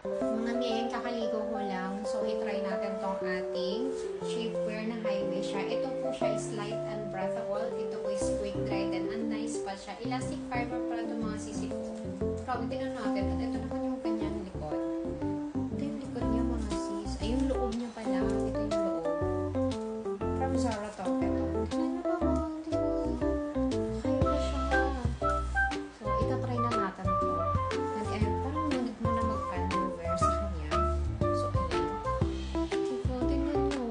Mga miyayang kakaligo ko lang. So, itry natin tong ating shapewear na highway siya. Ito po siya is light and breathable. Ito po is quick dry and nice pa siya. Elastic fiber pala itong mga sisi ko. Grabe, tingnan natin. At ito naman yung kanyang likod. Ito yung likod niya mga sis. Ay, yung loob niya pala. Ito yung loob. From Zara to. Ito. Tingnan niyo ba? Kaya na siya. So, itatry na natin ito. Parang nunod mo na mag-underwear sa kanya. So, ayan. Tipo, tingnan nyo.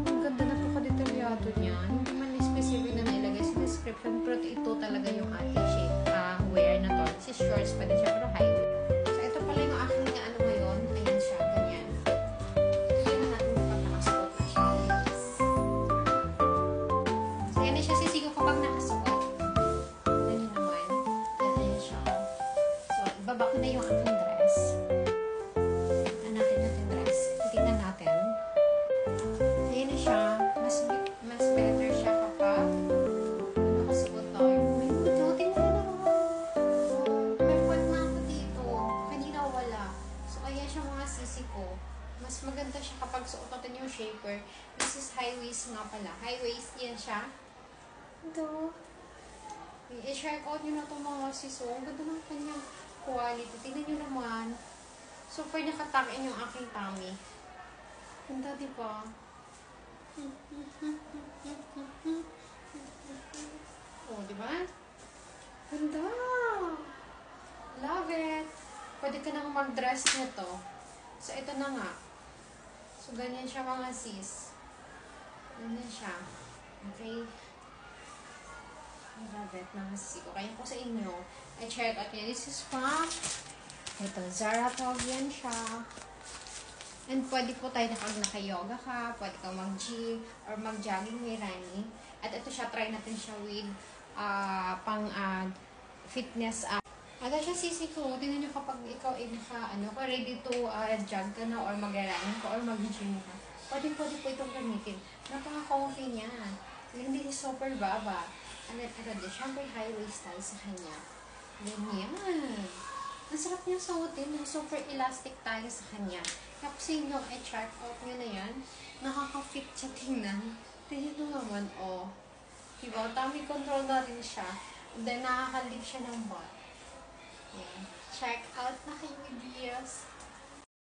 Ang ganda na po kadetalyado niya. Hindi man specific na nailagay sa description. Pero ito talaga yung ating shape. Wear na to. This is shorts pa din siya. Pero high. So, ito pala yung aking ano ngayon. Ayan siya. Ganyan. Tingnan na natin kapag nakasuot na siya. So, ayan na siya. Sisigaw kapag nakasuot. Ganyan naman. Ayan siya. So, ibaba ko na yung aking dress. Tignan natin yung ating dress. Tignan natin. Ayan na siya. Mas better siya kapag nakasuot tayo. May puto. Tingnan na naman. May puwet na ako dito. Kanina wala. So, ayan siya mga sisi ko. Mas maganda siya kapag suot natin yung shaper. This is high waist nga pala. High waist yan siya. Ito. I-share out nyo na itong mga siso. Ang ganda ng kanyang quality. Tingnan nyo naman. Super nakatakin yung aking tummy. Ganda, diba? Oh, diba? Ganda! Love it! Pwede ka nang mag-dress nito. So, ito na nga. So, ganyan siya mga sis. Ganyan siya. Okay? Love it, mga sis ko. Kaya ko sa inyo, I check out niya. This is from ito, Zara to. Yan siya. And pwede po tayo naka-yoga ka, pwede kang mag-gym or mag-jogging may running. At ito siya, try natin siya with fitness. Aga siya sisi ko, tingnan nyo kapag ikaw ay ready to jog ka na or mag-running ka or mag-gym ka. Pwede po itong gamitin. Napaka-comfy niya. Hindi super baba. And then, syempre high-waist tayo sa kanya. Ganyan. Ang sarap niya suotin. Super elastic tayo sa kanya. Tapos inyo, check out nyo na yan. Nakaka-fit siya tingnan. Tingnan nyo naman, oh. Diba? Tummy control na rin siya. And then, nakaka-lift siya ng butt. Yan. Check out na kayo, videos.